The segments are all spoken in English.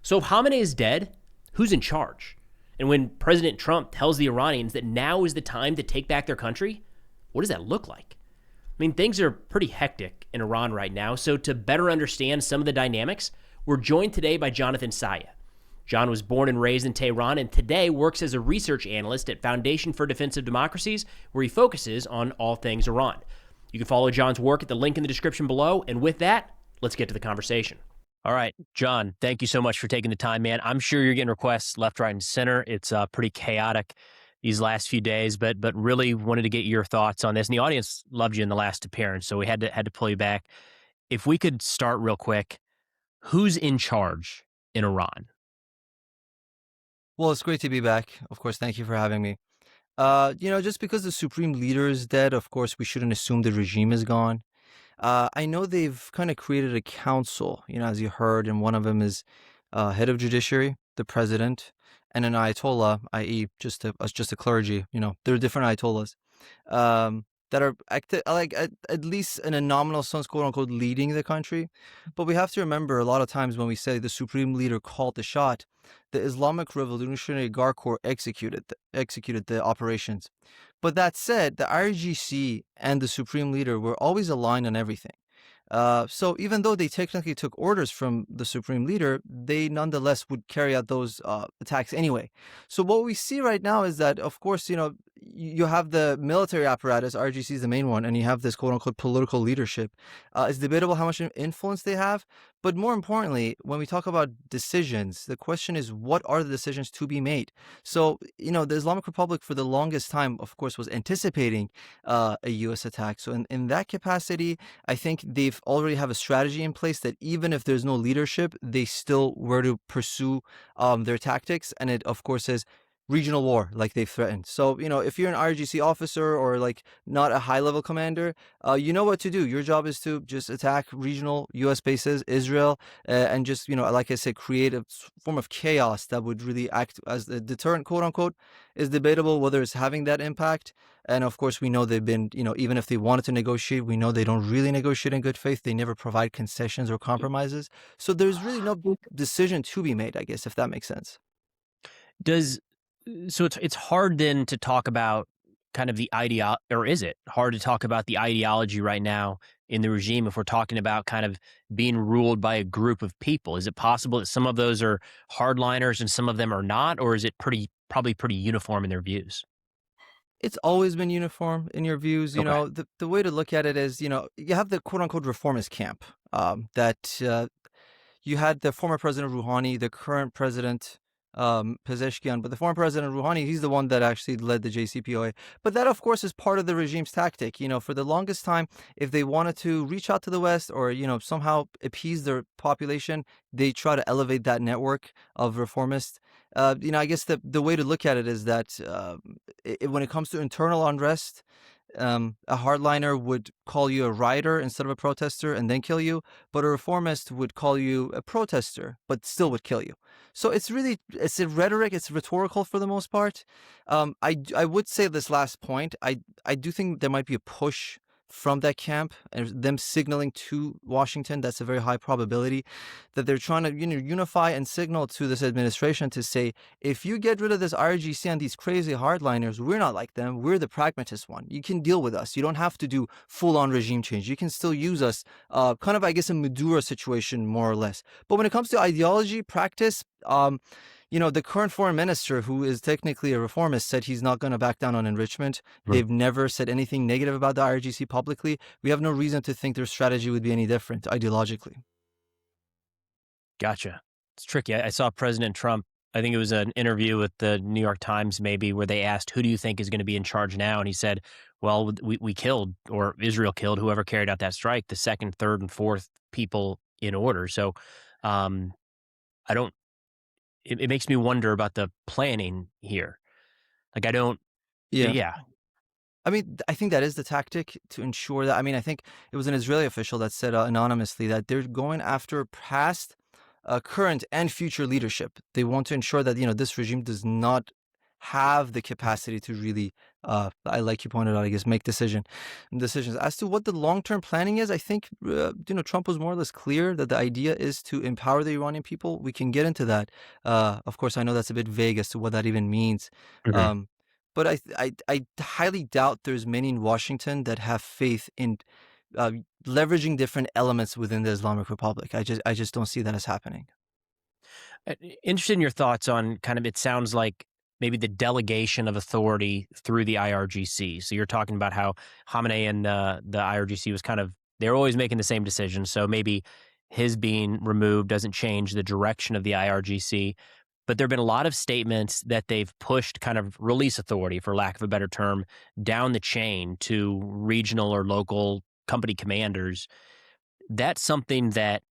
So if Khamenei is dead, who's in charge? And when President Trump tells the Iranians that now is the time to take back their country, what does that look like? I mean, things are pretty hectic in Iran right now. So to better understand some of the dynamics, we're joined today by Jonathan Saya. John was born and raised in Tehran and today works as a research analyst at Foundation for Defensive Democracies, where he focuses on all things Iran. You can follow John's work at the link in the description below. And with that, let's get to the conversation. All right, John, thank you so much for taking the time, man. I'm sure you're getting requests left, right, and center. It's pretty chaotic these last few days, but really wanted to get your thoughts on this. And the audience loved you in the last appearance, so we had to pull you back. If we could start real quick, who's in charge in Iran? Well, it's great to be back. Of course, thank you for having me. Just because the supreme leader is dead, of course, we shouldn't assume the regime is gone. I know they've kind of created a council, as you heard, and one of them is head of judiciary, the president, and an ayatollah, i.e., just a clergy. There are different ayatollahs that are at least in a nominal sense, quote unquote, leading the country. But we have to remember a lot of times when we say the supreme leader called the shot, the Islamic Revolutionary Guard Corps executed the operations. But that said, the IRGC and the supreme leader were always aligned on everything. So even though they technically took orders from the supreme leader, they nonetheless would carry out those attacks anyway. So what we see right now is that, of course, you have the military apparatus, RGC is the main one, and you have this quote-unquote political leadership. It's debatable how much influence they have, but more importantly, when we talk about decisions, the question is, what are the decisions to be made? So, the Islamic Republic for the longest time, of course, was anticipating a U.S. attack. So in that capacity, I think they've already have a strategy in place that even if there's no leadership, they still were to pursue their tactics. And it, of course, is regional war, like they've threatened. So, if you're an RGC officer or not a high-level commander, you know what to do. Your job is to just attack regional U.S. bases, Israel, and just, like I said, create a form of chaos that would really act as a deterrent, quote-unquote. Is debatable whether it's having that impact. And of course, we know they've been, even if they wanted to negotiate, we know they don't really negotiate in good faith. They never provide concessions or compromises. So there's really no big decision to be made, I guess, if that makes sense. So it's hard then to talk about kind of the or is it hard to talk about the ideology right now in the regime if we're talking about kind of being ruled by a group of people? Is it possible that some of those are hardliners and some of them are not, or is it probably pretty uniform in their views? It's always been uniform in your views. Okay. The way to look at it is, you have the quote unquote reformist camp that you had the former president Rouhani, the current president Pezeshkian, but the former president Rouhani, he's the one that actually led the JCPOA. But that, of course, is part of the regime's tactic. For the longest time, if they wanted to reach out to the West or, somehow appease their population, they try to elevate that network of reformists. I guess the way to look at it is that when it comes to internal unrest, a hardliner would call you a rioter instead of a protester and then kill you, but a reformist would call you a protester but still would kill you. So it's a rhetoric, it's rhetorical for the most part. I would say this last point, I do think there might be a push from that camp and them signaling to Washington. That's a very high probability that they're trying to unify and signal to this administration to say, if you get rid of this IRGC and these crazy hardliners, we're not like them. We're the pragmatist one. You can deal with us. You don't have to do full-on regime change. You can still use us, kind of, I guess, a Maduro situation, more or less. But when it comes to ideology, practice, the current foreign minister, who is technically a reformist, said he's not going to back down on enrichment. Right. They've never said anything negative about the IRGC publicly. We have no reason to think their strategy would be any different ideologically. Gotcha. It's tricky. I saw President Trump, I think it was an interview with the New York Times maybe, where they asked, who do you think is going to be in charge now? And he said, well, we killed, or Israel killed, whoever carried out that strike, the second, third, and fourth people in order. So it makes me wonder about the planning here. Yeah. I mean, I think that is the tactic to ensure that. I mean, I think it was an Israeli official that said anonymously that they're going after past, current, and future leadership. They want to ensure that, this regime does not have the capacity to really, I like you pointed out, I guess, make decisions. As to what the long-term planning is, I think, Trump was more or less clear that the idea is to empower the Iranian people. We can get into that. Of course, I know that's a bit vague as to what that even means. Mhm. But I highly doubt there's many in Washington that have faith in uh, leveraging different elements within the Islamic Republic. I just don't see that as happening. Interested in your thoughts on kind of, it sounds like maybe the delegation of authority through the IRGC. So you're talking about how Khamenei and the IRGC was kind of, they're always making the same decision. So maybe his being removed doesn't change the direction of the IRGC. But there have been a lot of statements that they've pushed kind of release authority, for lack of a better term, down the chain to regional or local company commanders. That's something that,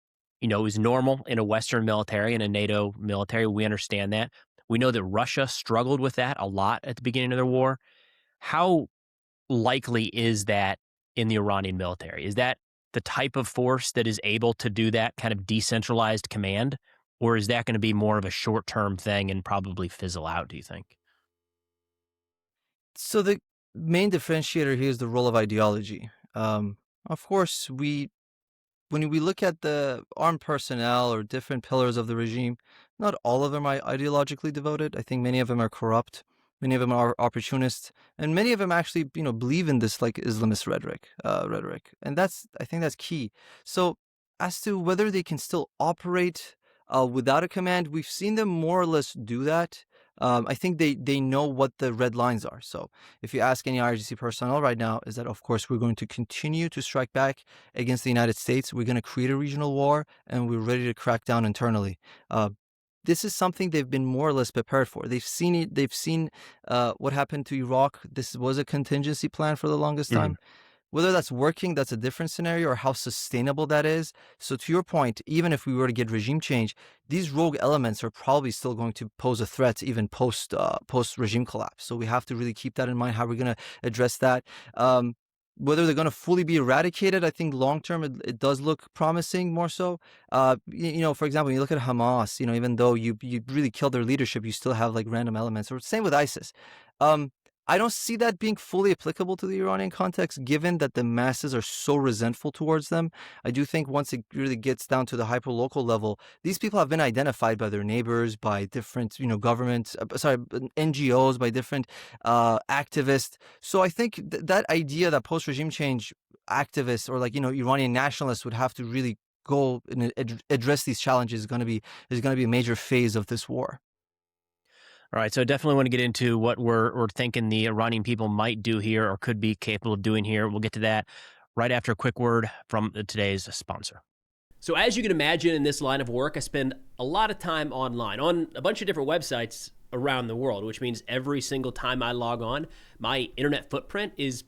is normal in a Western military and a NATO military. We understand that. We know that Russia struggled with that a lot at the beginning of their war. How likely is that in the Iranian military? Is that the type of force that is able to do that kind of decentralized command? Or is that going to be more of a short-term thing and probably fizzle out, do you think? So the main differentiator here is the role of ideology. Of course, when we look at the armed personnel or different pillars of the regime, not all of them are ideologically devoted. I think many of them are corrupt, many of them are opportunists, and many of them actually, believe in this like Islamist rhetoric, and I think that's key. So, as to whether they can still operate without a command, we've seen them more or less do that. I think they know what the red lines are. So if you ask any IRGC personnel right now, is that of course we're going to continue to strike back against the United States. We're going to create a regional war, and we're ready to crack down internally. This is something they've been more or less prepared for. They've seen it. They've seen what happened to Iraq. This was a contingency plan for the longest Mhm. time. Whether that's working, that's a different scenario, or how sustainable that is. So to your point, even if we were to get regime change, these rogue elements are probably still going to pose a threat even post regime collapse. So we have to really keep that in mind, how we're going to address that. Whether they're going to fully be eradicated, I think long term it does look promising more so. For example, when you look at Hamas, even though you really killed their leadership, you still have like random elements. Or same with ISIS. Um, I don't see that being fully applicable to the Iranian context, given that the masses are so resentful towards them. I do think once it really gets down to the hyper-local level, these people have been identified by their neighbors, by different, NGOs, by different activists. So I think that idea that post-regime change activists or Iranian nationalists would have to really go and address these challenges is going to be a major phase of this war. All right, so I definitely want to get into what we're thinking the Iranian people might do here or could be capable of doing here. We'll get to that right after a quick word from today's sponsor. So as you can imagine, in this line of work, I spend a lot of time online on a bunch of different websites around the world, which means every single time I log on, my internet footprint is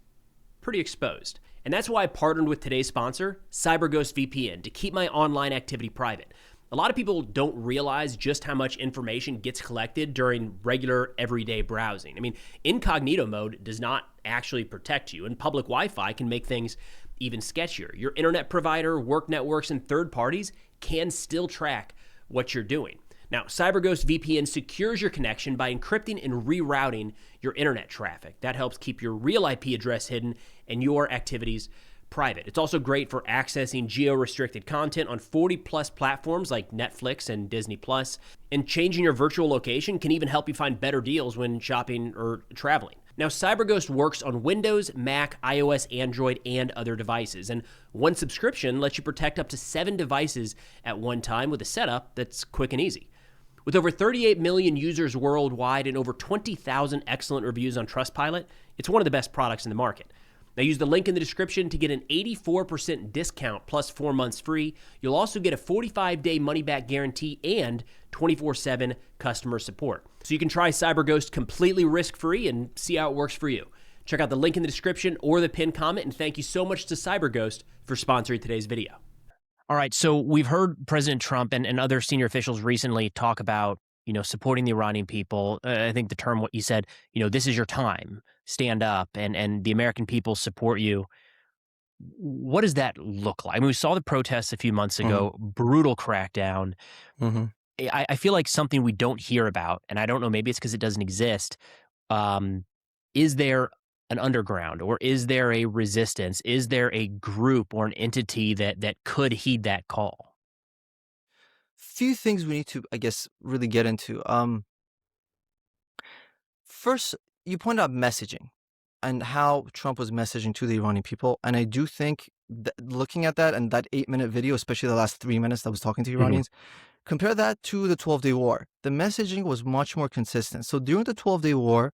pretty exposed. And that's why I partnered with today's sponsor, CyberGhost VPN, to keep my online activity private. A lot of people don't realize just how much information gets collected during regular everyday browsing. I mean, incognito mode does not actually protect you, and public Wi-Fi can make things even sketchier. Your internet provider, work networks, and third parties can still track what you're doing. Now, CyberGhost VPN secures your connection by encrypting and rerouting your internet traffic. That helps keep your real IP address hidden and your activities private. It's also great for accessing geo-restricted content on 40 plus platforms like Netflix and Disney Plus. And changing your virtual location can even help you find better deals when shopping or traveling. Now, CyberGhost works on Windows, Mac, iOS, Android, and other devices. And one subscription lets you protect up to 7 devices at one time with a setup that's quick and easy. With over 38 million users worldwide and over 20,000 excellent reviews on Trustpilot, it's one of the best products in the market. Now use the link in the description to get an 84% discount plus 4 months free. You'll also get a 45-day money-back guarantee and 24/7 customer support. So you can try CyberGhost completely risk-free and see how it works for you. Check out the link in the description or the pinned comment, and thank you so much to CyberGhost for sponsoring today's video. All right, so we've heard President Trump and other senior officials recently talk about, supporting the Iranian people. I think the term, what you said, this is your time, stand up, and the American people support you. What does that look like? I mean, we saw the protests a few months ago, brutal crackdown. Mm-hmm. I feel like something we don't hear about, and I don't know, maybe it's because it doesn't exist, Is there an underground, or is there a resistance? Is there a group or an entity that could heed that call? Few things we need to, I guess, really get into. First, you point out messaging and how Trump was messaging to the Iranian people. And I do think that looking at that and that 8-minute video, especially the last 3 minutes that was talking to Iranians, compare that to the 12-day war. The messaging was much more consistent. So during the 12-day war,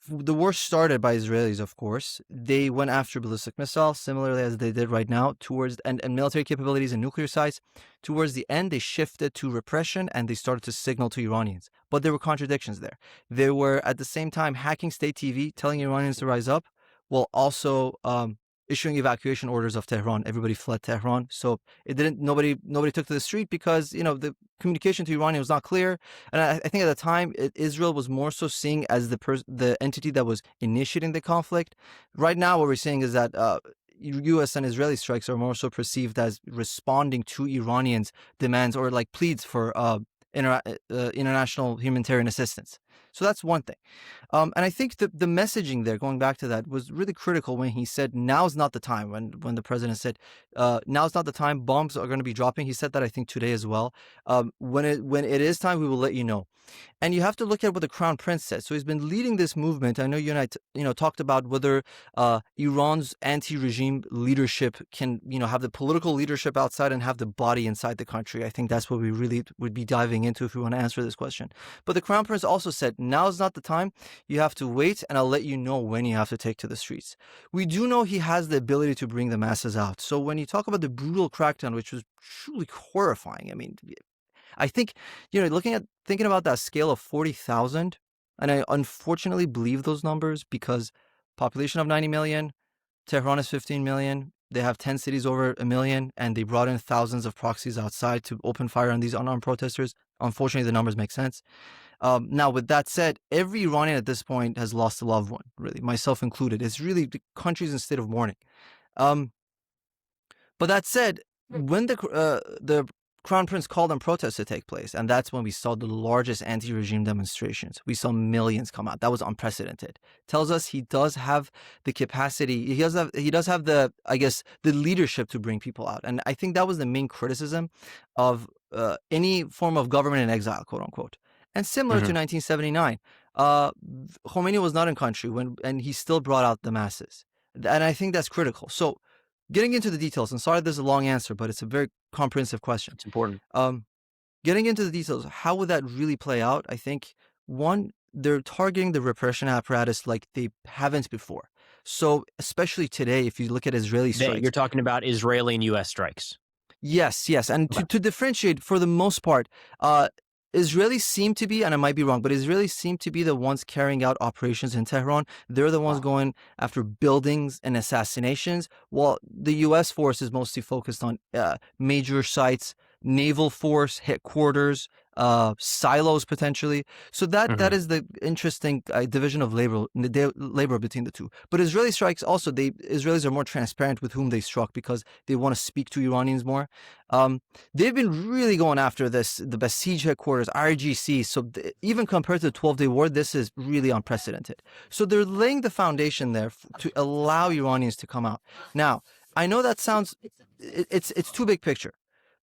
the war started by Israelis, of course. They went after ballistic missiles, similarly as they did right now, towards and military capabilities and nuclear sites. Towards the end, they shifted to repression and they started to signal to Iranians. But there were contradictions there. They were at the same time hacking state TV, telling Iranians to rise up, while also issuing evacuation orders of Tehran. Everybody fled Tehran. So it didn't. Nobody took to the street because the communication to Iranian was not clear. And I think at the time Israel was more so seen as the entity that was initiating the conflict. Right now, what we're seeing is that U.S. and Israeli strikes are more so perceived as responding to Iranians' demands or like pleads for international humanitarian assistance. So that's one thing. And I think the messaging there, going back to that, was really critical when he said, now's not the time. When the president said, now's not the time, bombs are going to be dropping. He said that, I think, today as well. When it is time, we will let you know. And you have to look at what the Crown Prince said. So he's been leading this movement. I know you and I talked about whether Iran's anti-regime leadership can have the political leadership outside and have the body inside the country. I think that's what we really would be diving into if we want to answer this question. But the Crown Prince also said, now's not the time. You have to wait, and I'll let you know when you have to take to the streets. We do know he has the ability to bring the masses out. So when you talk about the brutal crackdown, which was truly horrifying, I mean, I think, thinking about that scale of 40,000, and I unfortunately believe those numbers because population of 90 million, Tehran is 15 million, they have 10 cities over 1 million, and they brought in thousands of proxies outside to open fire on these unarmed protesters. Unfortunately, the numbers make sense. Now, with that said, every Iranian at this point has lost a loved one, really, myself included. It's really the country's in state of mourning. But that said, when the Crown Prince called on protests to take place, and that's when we saw the largest anti-regime demonstrations. We saw millions come out. That was unprecedented. Tells us he does have the capacity. He does have the, I guess, the leadership to bring people out. And I think that was the main criticism of any form of government in exile, quote unquote. And similar to 1979, Khamenei was not in country and he still brought out the masses. And I think that's critical. So getting into the details, and sorry this is a long answer, but it's a very comprehensive question. It's important. Getting into the details, how would that really play out? I think, one, they're targeting the repression apparatus like they haven't before. So especially today, if you look at Israeli strikes. You're talking about Israeli and U.S. strikes. Yes. And to differentiate, for the most part, Israelis seem to be, and I might be wrong, but Israelis seem to be the ones carrying out operations in Tehran. They're the ones going after buildings and assassinations, while the U.S. force is mostly focused on major sites, naval force, headquarters, silos potentially. So that is the interesting division of labor between the two. But Israeli strikes also, Israelis are more transparent with whom they struck because they want to speak to Iranians more. They've been really going after the Basij headquarters, IRGC. So even compared to the 12-day war, this is really unprecedented. So they're laying the foundation there to allow Iranians to come out. Now, I know that sounds, it's too big picture.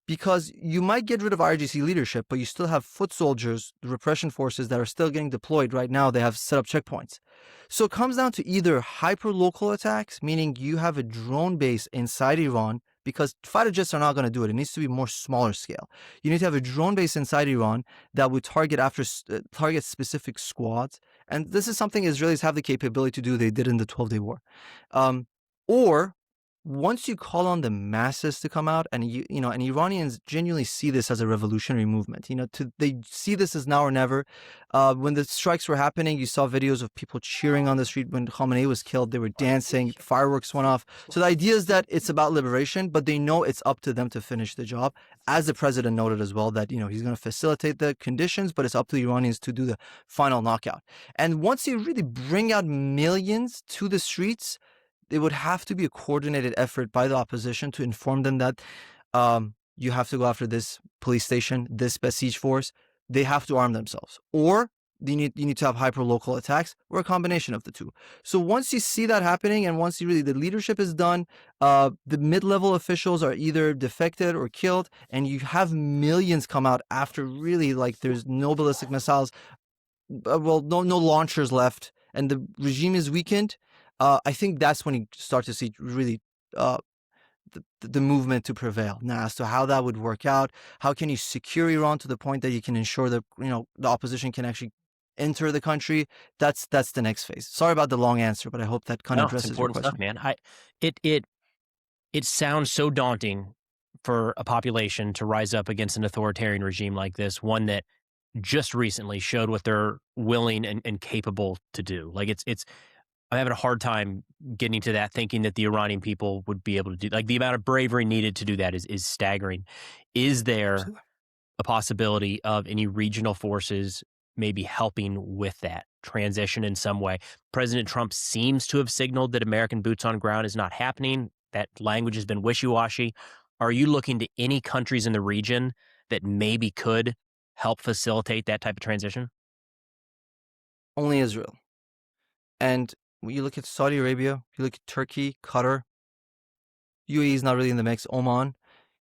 Because you might get rid of IRGC leadership, but you still have foot soldiers, the repression forces that are still getting deployed right now. They have set up checkpoints. So it comes down to either hyper-local attacks, meaning you have a drone base inside Iran, because fighter jets are not going to do it. It needs to be more smaller scale. You need to have a drone base inside Iran that would target specific squads. And this is something Israelis have the capability to do. They did in the 12-day war. Or once you call on the masses to come out, and and Iranians genuinely see this as a revolutionary movement. They see this as now or never. When the strikes were happening, you saw videos of people cheering on the street. When Khamenei was killed, they were dancing, fireworks went off. So the idea is that it's about liberation, but they know it's up to them to finish the job. As the president noted as well, that he's going to facilitate the conditions, but it's up to the Iranians to do the final knockout. And once you really bring out millions to the streets, it would have to be a coordinated effort by the opposition to inform them that you have to go after this police station, this Basij force. They have to arm themselves. Or you need to have hyper-local attacks, or a combination of the two. So once you see that happening, and once the leadership is done, the mid-level officials are either defected or killed, and you have millions come out after really, like, there's no ballistic missiles, no launchers left, and the regime is weakened. I think that's when you start to see really the movement to prevail. Now, as to how that would work out, how can you secure Iran to the point that you can ensure that the opposition can actually enter the country? That's the next phase. Sorry about the long answer, but I hope that kind of No, it's addresses your important stuff, question. man. It sounds so daunting for a population to rise up against an authoritarian regime like this, one that just recently showed what they're willing and capable to do. Like it's I'm having a hard time getting to that, thinking that the Iranian people would be able to do, like, the amount of bravery needed to do that is staggering. Is there Absolutely. a possibility of any regional forces maybe helping with that transition in some way? President Trump seems to have signaled that American boots on ground is not happening. That language has been wishy-washy. Are you looking to any countries in the region that maybe could help facilitate that type of transition? Only Israel. And when you look at Saudi Arabia, you look at Turkey, Qatar, UAE is not really in the mix, Oman.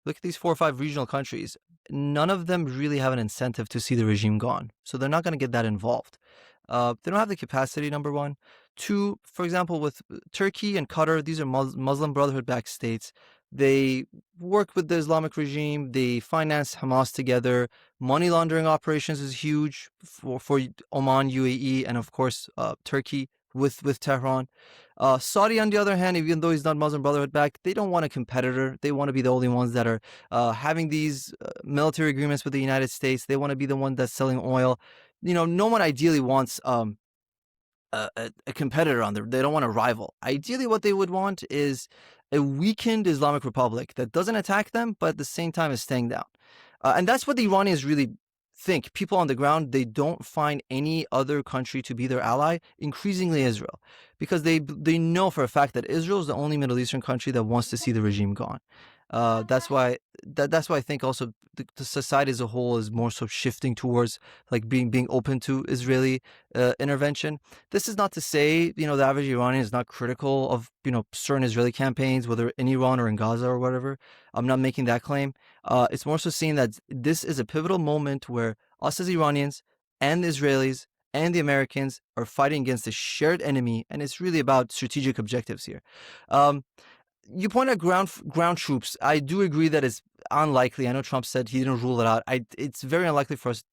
Look at these 4 or 5 regional countries. None of them really have an incentive to see the regime gone. So they're not going to get that involved. They don't have the capacity, number one. Two, for example, with Turkey and Qatar, these are Muslim Brotherhood-backed states. They work with the Islamic regime. They finance Hamas together. Money laundering operations is huge for Oman, UAE, and of course Turkey with Tehran. Saudi, on the other hand, even though he's not Muslim Brotherhood backed, they don't want a competitor. They want to be the only ones that are having these military agreements with the United States. They want to be the one that's selling oil. No one ideally wants a competitor on there. They don't want a rival. Ideally, what they would want is a weakened Islamic Republic that doesn't attack them, but at the same time is staying down. And that's what the Iranians really think. People on the ground, they don't find any other country to be their ally, increasingly Israel, because they know for a fact that Israel is the only Middle Eastern country that wants to see the regime gone. That's why I think also the society as a whole is more so shifting towards like being open to Israeli intervention. This is not to say the average Iranian is not critical of certain Israeli campaigns, whether in Iran or in Gaza or whatever. I'm not making that claim. It's more so seeing that this is a pivotal moment where us as Iranians and the Israelis and the Americans are fighting against a shared enemy, and it's really about strategic objectives here. You point at ground troops. I do agree that it's unlikely. I know Trump said he didn't rule it out. It's very unlikely for us.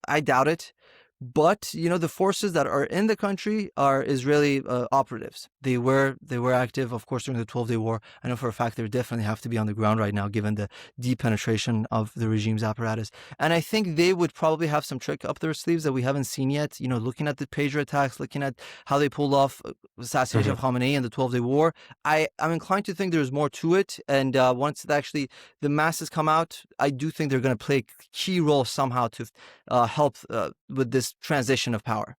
I doubt it. But the forces that are in the country are Israeli operatives. They were active, of course, during the 12-day war. I know for a fact they definitely have to be on the ground right now, given the deep penetration of the regime's apparatus. And I think they would probably have some trick up their sleeves that we haven't seen yet. Looking at the pager attacks, looking at how they pulled off assassination of Khamenei in the 12-day war, I'm inclined to think there's more to it. And once actually the masses come out, I do think they're going to play a key role somehow to help with this transition of power.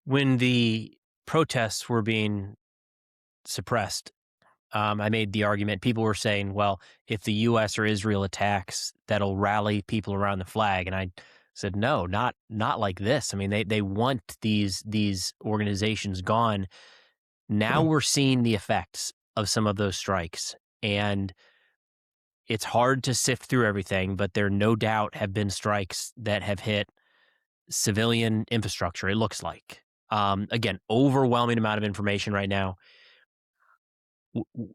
When the protests were being suppressed, I made the argument, people were saying, well, if the U.S. or Israel attacks, that'll rally people around the flag. And I said, no, not like this. I mean, they want these organizations gone. Now we're seeing the effects of some of those strikes. And it's hard to sift through everything, but there no doubt have been strikes that have hit civilian infrastructure, it looks like. Again, overwhelming amount of information right now.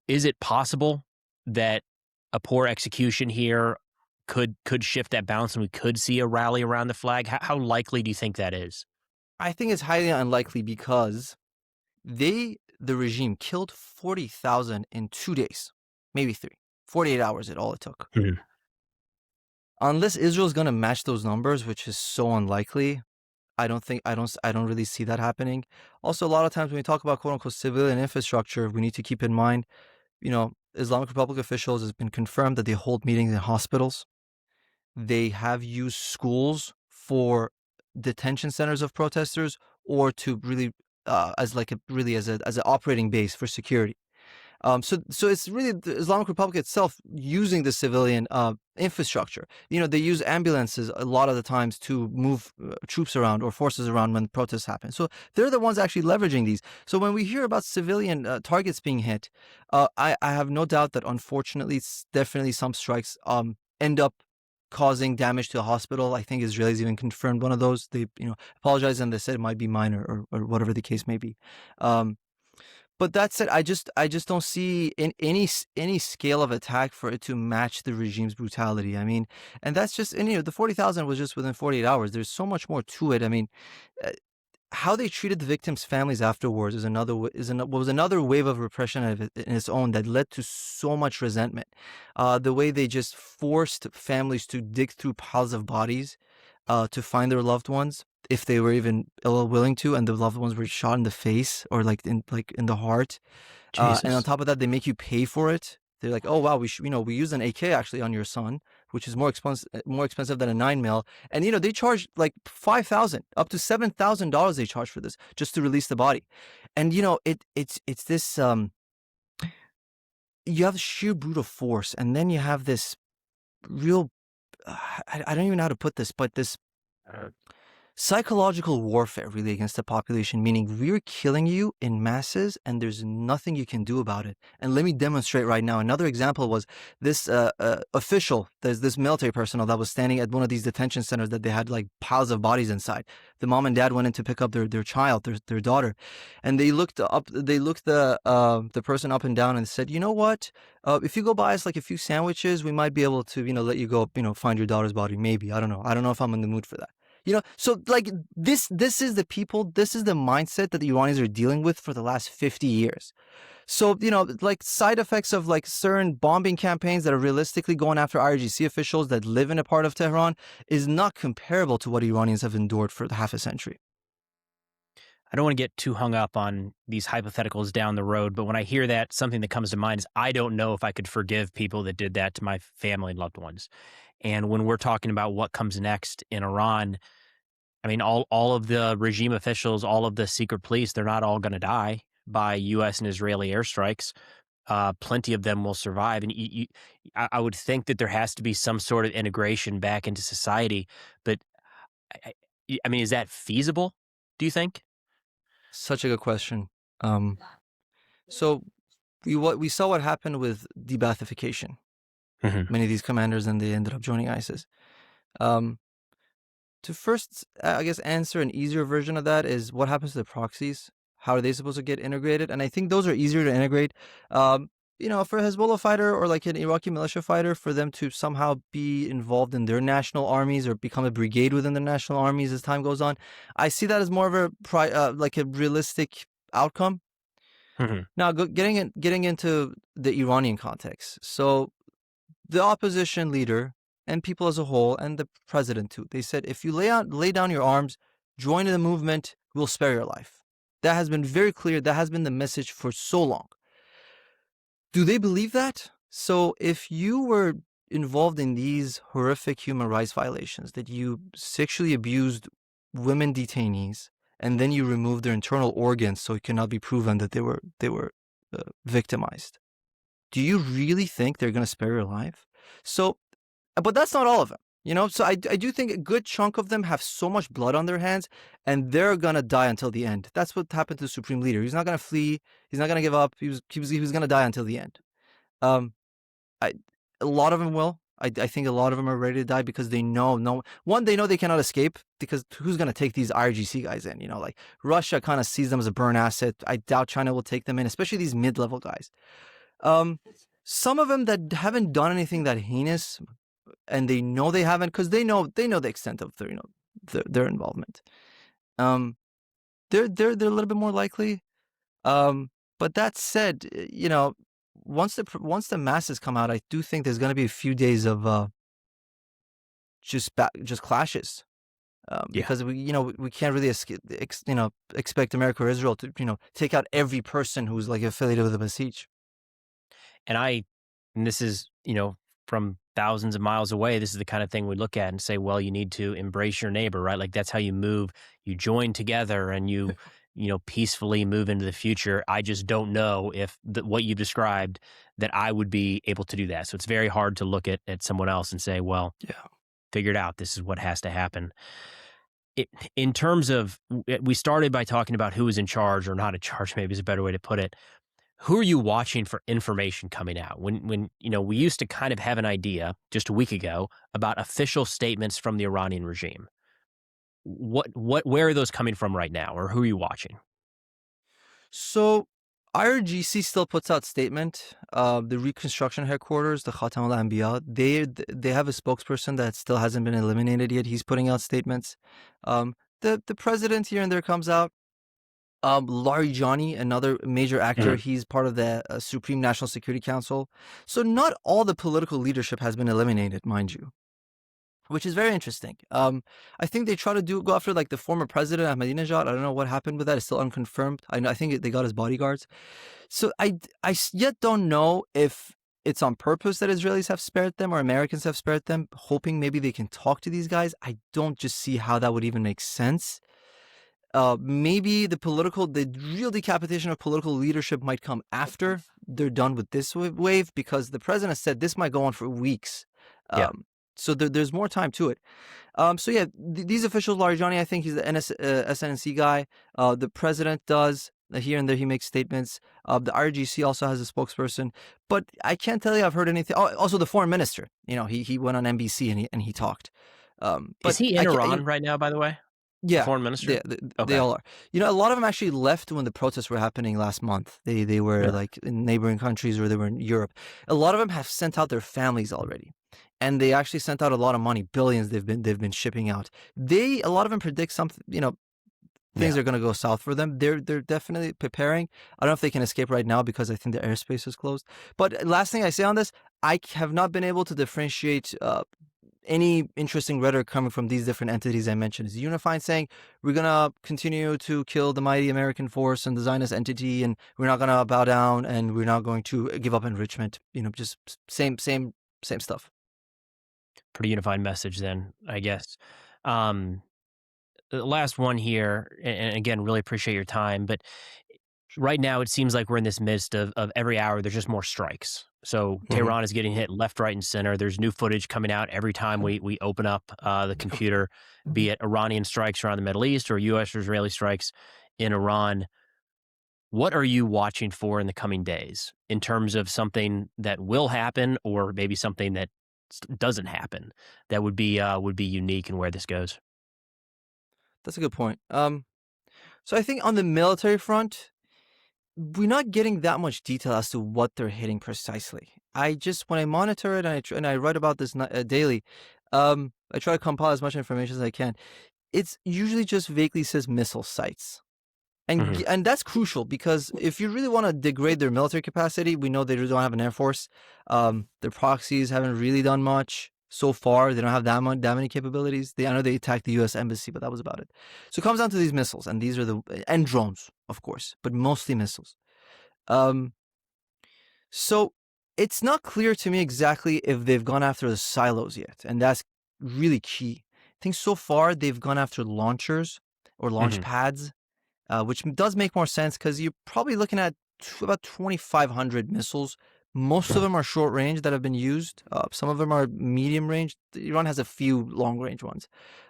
Is it possible that a poor execution here could shift that balance and we could see a rally around the flag? How likely do you think that is? I think it's highly unlikely because the regime killed 40,000 in 2 days, maybe 3, 48 hours all it took. Mhm. Unless Israel's going to match those numbers, which is so unlikely, I don't really see that happening. Also, a lot of times when we talk about quote unquote civilian infrastructure, we need to keep in mind, Islamic Republic officials has been confirmed that they hold meetings in hospitals. They have used schools for detention centers of protesters or to really as an operating base for security. So it's really the Islamic Republic itself using the civilian infrastructure. They use ambulances a lot of the times to move troops around or forces around when protests happen. So they're the ones actually leveraging these. So when we hear about civilian targets being hit, I have no doubt that unfortunately, definitely some strikes end up causing damage to a hospital. I think Israelis even confirmed one of those. They apologized and they said it might be minor or whatever the case may be. But that said, I just don't see in any scale of attack for it to match the regime's brutality. I mean, and that's just, and the 40,000 was just within 48 hours. There's so much more to it. I mean, uh, how they treated the victims' families afterwards is was another wave of repression in its own that led to so much resentment. The way they just forced families to dig through piles of bodies to find their loved ones, if they were even willing to, and the loved ones were shot in the face or in the heart. And on Jesus. top of that, they make you pay for it. They're like, oh wow, we use an AK actually on your son, which is more expensive than a 9mm. And they charge like $5,000 up to $7,000 they charge for this just to release the body. And it's this you have sheer brutal force, and then you have this real I don't even know how to put this, but this psychological warfare really against the population, meaning we're killing you in masses and there's nothing you can do about it. And let me demonstrate right now. Another example was this official, there's this military personnel that was standing at one of these detention centers that they had like piles of bodies inside. The mom and dad went in to pick up their child, their daughter, and they looked the person up and down and said, you know what? If you go buy us like a few sandwiches, we might be able to, let you go, find your daughter's body. Maybe. I don't know. I don't know if I'm in the mood for that. So like this is the people, this is the mindset that the Iranians are dealing with for the last 50 years. So, like side effects of like certain bombing campaigns that are realistically going after IRGC officials that live in a part of Tehran is not comparable to what Iranians have endured for half a century. I don't want to get too hung up on these hypotheticals down the road, but when I hear that, something that comes to mind is I don't know if I could forgive people that did that to my family and loved ones. And when we're talking about what comes next in Iran, I mean, all of the regime officials, all of the secret police, they're not all going to die by U.S. and Israeli airstrikes. Plenty of them will survive. And I would think that there has to be some sort of integration back into society. But I mean, is that feasible, do you think? Such a good question. So we saw what happened with de-Baathification. Mm-hmm. Many of these commanders, and they ended up joining ISIS. To first, I guess, answer an easier version of that is what happens to the proxies? How are they supposed to get integrated? And I think those are easier to integrate. For a Hezbollah fighter or like an Iraqi militia fighter, for them to somehow be involved in their national armies or become a brigade within the national armies as time goes on, I see that as more of like a realistic outcome. Mm-hmm. Now, getting into the Iranian context. So the opposition leader and people as a whole, and the president too, they said, if you lay down your arms, join in the movement, we'll spare your life. That has been very clear. That has been the message for so long. Do they believe that? So if you were involved in these horrific human rights violations, that you sexually abused women detainees, and then you removed their internal organs so it cannot be proven that they were victimized, do you really think they're going to spare your life? So, but that's not all of them, So I do think a good chunk of them have so much blood on their hands, and they're going to die until the end. That's what happened to the supreme leader. He's not going to flee. He's not going to give up. He was going to die until the end. A lot of them will. I think a lot of them are ready to die because they know they know they cannot escape, because who's going to take these IRGC guys in? Like Russia kind of sees them as a burn asset. I doubt China will take them in, especially these mid-level guys. Some of them that haven't done anything that heinous, and they know they haven't, because they know the extent of their involvement. They're a little bit more likely. But that said, once the masses come out, I do think there's going to be a few days of just clashes. Because we can't really expect America or Israel to take out every person who's like affiliated with the Basij. And this is, from thousands of miles away, this is the kind of thing we look at and say, well, you need to embrace your neighbor, right? Like that's how you move. You join together and you peacefully move into the future. I just don't know if what you've described that I would be able to do that. So it's very hard to look at someone else and say, well, Yeah. figure it out. This is what has to happen. In terms of, we started by talking about who is in charge or not in charge, maybe is a better way to put it. Who are you watching for information coming out? When we used to kind of have an idea just a week ago about official statements from the Iranian regime. Where are those coming from right now, or who are you watching? So IRGC still puts out statement. The reconstruction headquarters, the Khatam al-Anbiya, they have a spokesperson that still hasn't been eliminated yet. He's putting out statements. The president here and there comes out. Larijani, another major actor, he's part of the Supreme National Security Council. So not all the political leadership has been eliminated, mind you, which is very interesting. I think they try to go after like the former president Ahmadinejad. I don't know what happened with that. It's still unconfirmed. I think they got his bodyguards. So I yet don't know if it's on purpose that Israelis have spared them or Americans have spared them, hoping maybe they can talk to these guys. I don't just see how that would even make sense. Maybe the real decapitation of political leadership might come after they're done with this wave, because the president said this might go on for weeks. So there's more time to it. So yeah, these officials, Larijani, I think he's the SNC guy. The president does. Here and there he makes statements. The IRGC also has a spokesperson. But I can't tell you I've heard anything. Oh, also the foreign minister. He went on NBC and he talked. But is he in Iran right now, by the way? Yeah, the foreign minister. They all are. A lot of them actually left when the protests were happening last month. They were like in neighboring countries, or they were in Europe. A lot of them have sent out their families already, and they actually sent out a lot of money, billions. They've been shipping out. A lot of them predict something. Things are going to go south for them. They're definitely preparing. I don't know if they can escape right now because I think the airspace is closed. But last thing I say on this, I have not been able to differentiate any interesting rhetoric coming from these different entities I mentioned. Is unifying, saying we're going to continue to kill the mighty American force and the Zionist entity, and we're not going to bow down, and we're not going to give up enrichment. Just same stuff. Pretty unified message then, I guess. The last one here, and again, really appreciate your time, but right now it seems like we're in this midst of every hour there's just more strikes. So Tehran is getting hit left, right, and center. There's new footage coming out every time we open up the computer, be it Iranian strikes around the Middle East or U.S. or Israeli strikes in Iran. What are you watching for in the coming days in terms of something that will happen, or maybe something that doesn't happen that would be unique in where this goes? That's a good point. So I think on the military front, we're not getting that much detail as to what they're hitting precisely. When I monitor it and I write about this daily, I try to compile as much information as I can. It's usually just vaguely says missile sites. And that's crucial, because if you really want to degrade their military capacity, we know they don't have an air force. Their proxies haven't really done much so far. They don't have that many capabilities. I know they attacked the U.S. embassy, but that was about it. So it comes down to these missiles, and these are and drones, of course, but mostly missiles. So it's not clear to me exactly if they've gone after the silos yet, and that's really key. I think so far they've gone after launchers or launch pads, which does make more sense, because you're probably looking at about 2,500 missiles. Most of them are short range that have been used. Some of them are medium range. Iran has a few long range ones.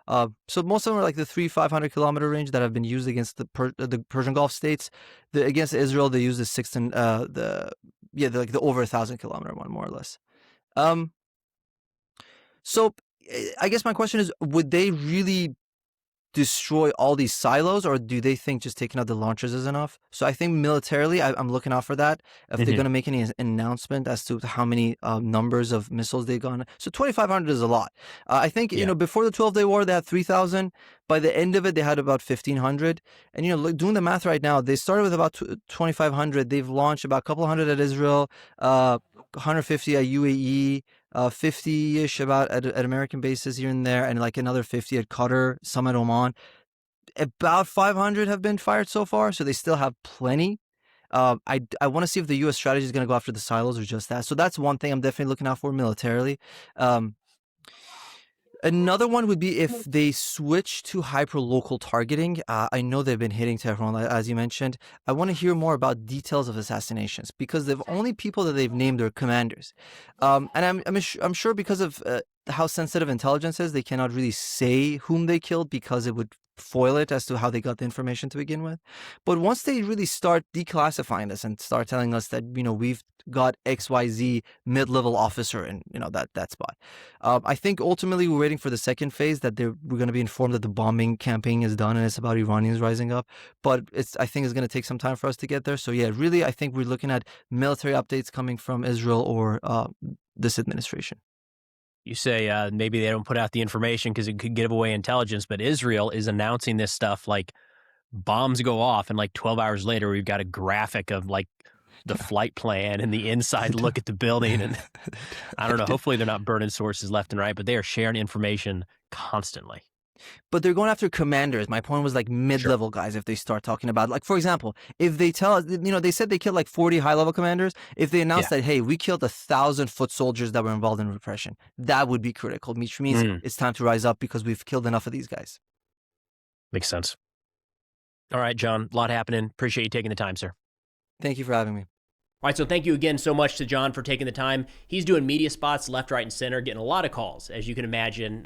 So most of them are like the 300-500 kilometer range that have been used against the Persian Gulf states. Against Israel, they use the the over 1,000 kilometer one, more or less. So I guess my question is, would they really destroy all these silos, or do they think just taking out the launchers is enough? So I think militarily, I'm looking out for that. If they're going to make any announcement as to how many numbers of missiles they've gone. So 2,500 is a lot. I think, before the 12-day war, they had 3,000. By the end of it, they had about 1,500. And, doing the math right now, they started with about 2,500. They've launched about a couple hundred at Israel, 150 at UAE, 50-ish about at American bases here and there, and like another 50 at Qatar, some at Oman. About 500 have been fired so far, so they still have plenty. I want to see if the U.S. strategy is going to go after the silos or just that. So that's one thing I'm definitely looking out for militarily. Another one would be if they switch to hyper-local targeting. I know they've been hitting Tehran, as you mentioned. I want to hear more about details of assassinations because the only people that they've named are commanders. And I'm sure because of how sensitive intelligence is, they cannot really say whom they killed because it would foil it as to how they got the information to begin with. But once they really start declassifying this and start telling us that, we've got XYZ mid-level officer in, that spot. I think ultimately we're waiting for the second phase that we're going to be informed that the bombing campaign is done and it's about Iranians rising up. But I think it's going to take some time for us to get there. So yeah, really, I think we're looking at military updates coming from Israel or this administration. You say maybe they don't put out the information because it could give away intelligence, but Israel is announcing this stuff like bombs go off and like 12 hours later, we've got a graphic of like the flight plan and the inside look at the building. And I don't know, hopefully they're not burning sources left and right, but they are sharing information constantly. But they're going after commanders. My point was like mid-level guys if they start talking about, like, for example, if they tell us, they said they killed like 40 high-level commanders. If they announced that, hey, we killed 1,000 foot soldiers that were involved in repression, that would be critical, which means it's time to rise up because we've killed enough of these guys. Makes sense. All right, John, a lot happening. Appreciate you taking the time, sir. Thank you for having me. All right, so thank you again so much to John for taking the time. He's doing media spots left, right, and center, getting a lot of calls, as you can imagine.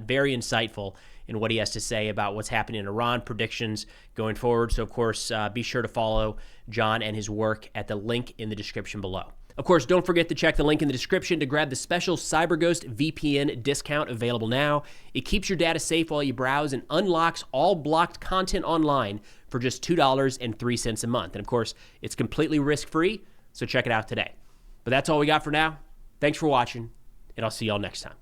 Very insightful in what he has to say about what's happening in Iran, predictions going forward. So, of course, be sure to follow John and his work at the link in the description below. Of course, don't forget to check the link in the description to grab the special CyberGhost VPN discount available now. It keeps your data safe while you browse and unlocks all blocked content online for just $2.03 a month. And, of course, it's completely risk-free. So check it out today. But that's all we got for now. Thanks for watching, and I'll see y'all next time.